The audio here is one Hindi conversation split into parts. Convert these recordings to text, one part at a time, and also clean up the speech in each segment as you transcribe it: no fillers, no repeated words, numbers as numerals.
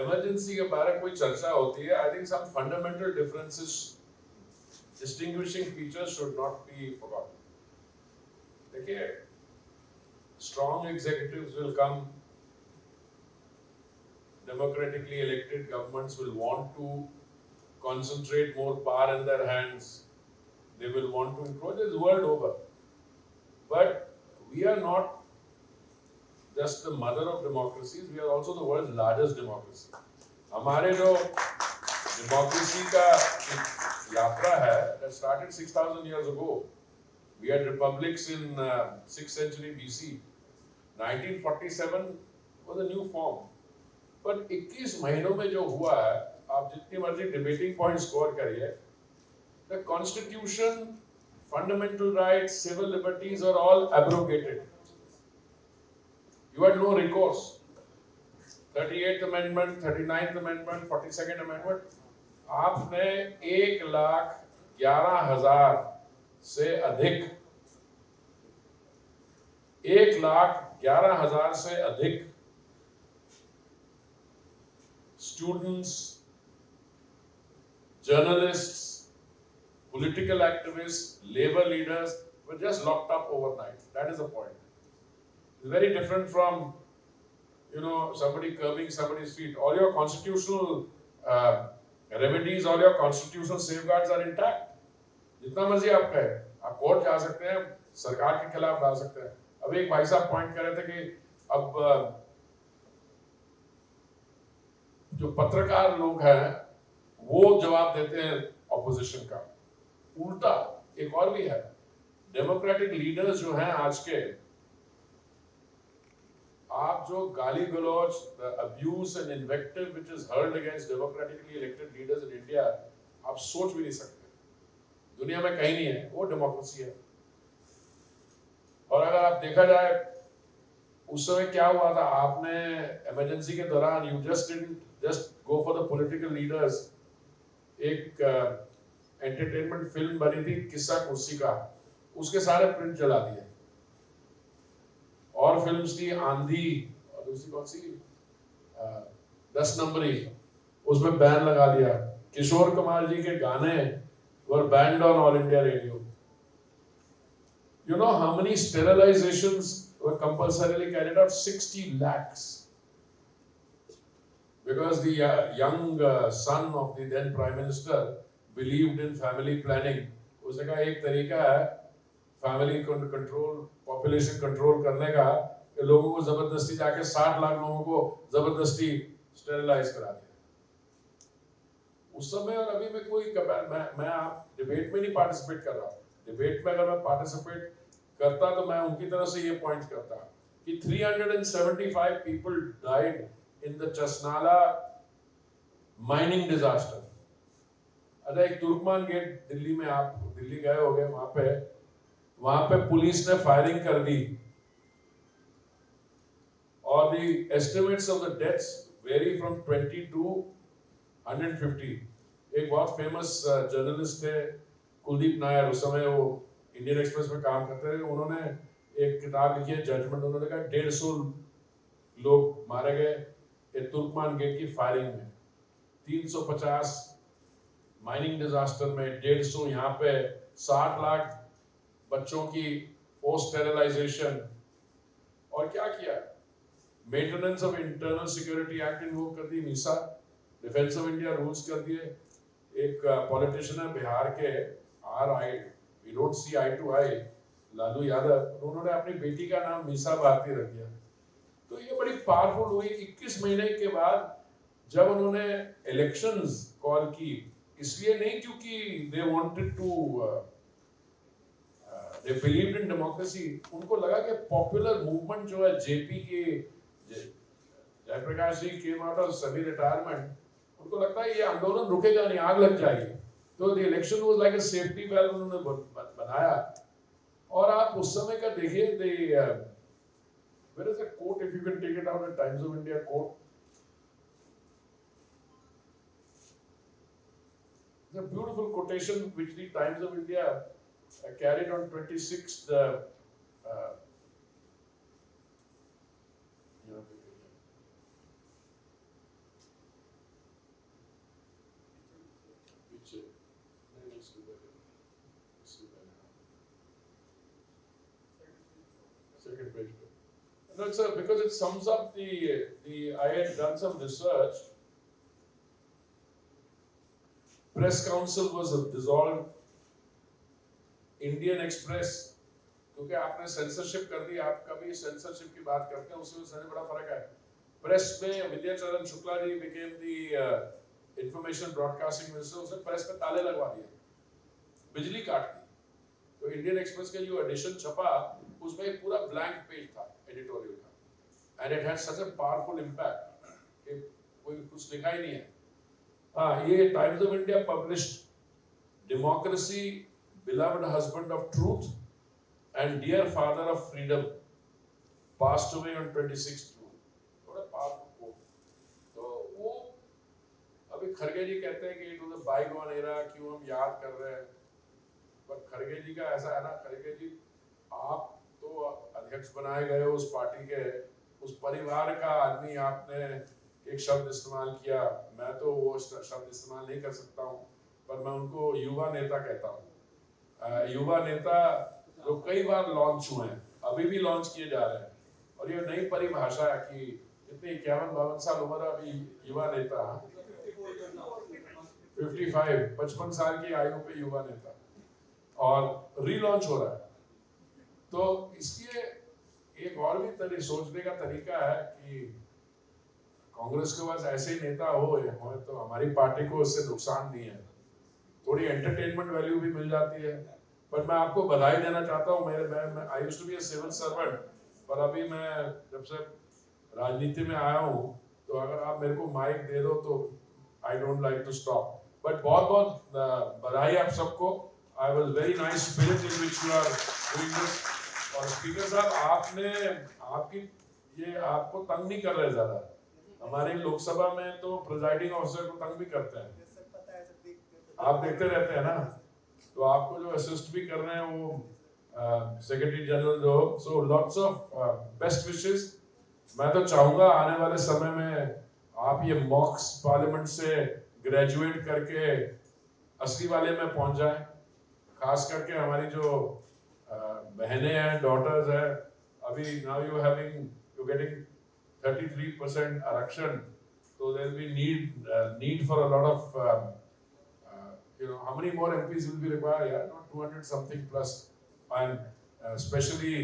इमरजेंसी के बारे में कोई चर्चा होती है, I think some fundamental differences, distinguishing features should not be forgotten. देखिए, strong executives will come, democratically elected governments will want to concentrate more power in their hands. They will want to encroach the world over. But we are not just the mother of democracies, we are also the world's largest democracy. हमारे जो democracy का यात्रा है, that started 6,000 years ago. We had republics in 6th century BC. 1947 was a new form. पर 21 महीनों में जो हुआ है, आप जितनी मर्जी डिबेटिंग पॉइंट स्कोर करिए, the constitution, fundamental rights, civil liberties are all abrogated. You had no recourse. 38th amendment, 39th amendment, 42nd amendment, आपने 1,11,000 से अधिक 1,11,000 से अधिक students, journalists, political activists, labor leaders were just locked up overnight. That is the point. It's very different from, somebody curbing somebody's feet. All your constitutional remedies, all your constitutional safeguards are intact. जितना मर्जी आप कहें, आप कोर्ट जा सकते हैं, सरकार के खिलाफ जा सकते हैं। अब एक भाई साहब पॉइंट कर रहे थे कि अब जो पत्रकार लोग हैं वो जवाब देते हैं ऑपोजिशन का। उल्टा एक और भी है, डेमोक्रेटिक लीडर्स जो हैं आज के, आप जो गाली गलौज, the abuse and invective which is hurled against democratically elected leaders in India, आप सोच भी नहीं सकते, दुनिया में कहीं नहीं है। वो डेमोक्रेसी है। और अगर आप देखा जाए उस समय क्या हुआ था, आपने इमरजेंसी के दौरान you just didn't just go for the political leaders. एक एंटरटेनमेंट फिल्म बनी थी किस्सा कुर्सी का, उसके सारे प्रिंट जला दिए। और फिल्म्स थी आंधी, और दूसरी कौन सी 10 नंबरी, उसमें बैन लगा दिया। किशोर कुमार जी के गाने वर band on all India radio. You know how many sterilizations were compulsorily carried out? 60 lakhs. Because the young son of the then Prime Minister believed in family planning. उसने कहा एक तरीका है फैमिली कंट्रोल, पॉपुलेशन कंट्रोल करने का, कि लोगों को जबरदस्ती जाके 60 लाख लोगों को जबरदस्ती स्टेरिलाइज करा दिया। उस समय और अभी में कोई मैं आप डिबेट में नहीं पार्टिसिपेट कर रहा। डिबेट में अगर मैं पार्टिसिपेट करता तो मैं उनकी तरफ से ये पॉइंट करता कि 375 people died in the Chasnala mining disaster. अरे एक तुर्कमान गेट दिल्ली में, आप दिल्ली गए होंगे, वहां पे पुलिस ने फायरिंग कर दी और the estimates of the deaths vary from 20 to 150. एक बहुत फेमस जर्नलिस्ट थे कुलदीप नायर, उस समय वो इंडियन एक्सप्रेस में काम करते थे। उन्होंने एक किताब लिखी है जजमेंट। उन्होंने कहा 150 लोग मारे गए तुर्कमान गेट की फायरिंग में, 350 माइनिंग डिजास्टर में, 150 यहाँ पे, 60 लाख बच्चों की पोस्ट स्टेरिलाइजेशन। और क्या किया, maintenance of internal security act invoke कर दी, MISA, defence of India rules कर दिए। एक पॉलिटिशियन है बिहार के, we don't see eye to eye, Lalu Yadav, उन्होंने अपनी बेटी का नाम मीसा भारती रख दिया। तो ये बड़ी पावरफुल हुई 21 महीने के बाद जब उन्होंने इलेक्शंस कॉल की, इसलिए नहीं क्योंकि they wanted to they believed in democracy। उनको लगा कि पॉपुलर मूवमेंट जो है, जेपी के जयप्रकाश जी came out of semi retirement, उनको लगता है ये आंदोलन रुकेगा नहीं, आग लग जाएगी। तो the election was like a safety valve उन्होंने बनाया। और आप उस समय का देखिए, where is the quote, if you can take it out, the Times of India quote, the beautiful quotation which the Times of India carried on 26th Second page. No, it's because it sums up the. I had done some research. Press Council was dissolved. Indian Express, क्योंकि आपने सेंसरशिप कर दी, आप कभी सेंसरशिप की बात करते हैं, उसमें उसमें बड़ा फर्क है. प्रेस में विद्याचरण Shukla ji became the information broadcasting minister, उसने प्रेस पे ताले लगवा दिए, बिजली काट दी. तो इंडियन एक्सप्रेस का जो एडिशन छपा, उसमें एक पूरा ब्लैंक पेज था एडिटोरियल का, and it had such a powerful impact कि कोई कुछ लिखा ही नहीं है. हाँ, ये times of India published democracy, beloved husband of truth and dear father of freedom, passed away on 26th June. What a powerful quote. तो वो अभी खरगे जी कहते हैं कि it was a bygone era, क्यों हम याद कर रहे हैं. पर खरगे जी का ऐसा है ना, खरगे जी आप तो अध्यक्ष बनाए गए हो उस पार्टी के, उस परिवार का आदमी, आपने एक शब्द इस्तेमाल किया, मैं तो वो शब्द इस्तेमाल नहीं कर सकता हूँ, पर मैं उनको युवा नेता कहता हूँ. युवा नेता जो कई बार लॉन्च हुए हैं, अभी भी लॉन्च किए जा रहे हैं, और ये नई परिभाषा है कि इतने 51-52 साल उम्र है अभी युवा नेता, 55 साल की आयु पे युवा नेता, और रीलॉन्च हो रहा है. तो इसलिए एक और भी सोचने का तरीका है कि कांग्रेस के पास ऐसे ही नेता हो तो हमारी पार्टी को उससे नुकसान नहीं है, थोड़ी एंटरटेनमेंट वैल्यू भी मिल जाती है. पर मैं आपको बधाई देना चाहता हूँ, मैं I used to be a civil servant, पर अभी मैं जब से राजनीति में आया हूँ, तो अगर आप मेरे को माइक दे दो तो I don't like to stop. But बहुत बहुत बधाई आप सबको. I was very nice spirit in which you are doing this. और स्पीकर साहब, आपने आपकी ये आपको तंग नहीं कर रहे ज्यादा. हमारे लोकसभा में तो प्रिजाइडिंग ऑफिसर को तंग भी करते हैं, आप देखते रहते हैं ना. तो आपको जो असिस्ट भी कर रहे हैं वो सेक्रेटरी जनरल जो, so lots of best wishes. मैं तो चाहूंगा आने वाले समय में आप ये मॉक्स पार्लियामेंट से ग्रेजुएट करके असली वाले में पहुंच जाएं. खास करके हमारी जो बहनें हैं, डॉटर्स हैं, अभी नाउ यू गेटिंग 33% आरक्षण, so there will be need for a lot of how many more MPs will be required? Yeah, not 200 something plus, and especially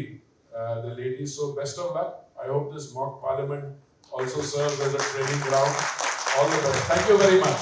the ladies. So best of luck. I hope this mock parliament also serves as a training ground. All the best. Thank you very much.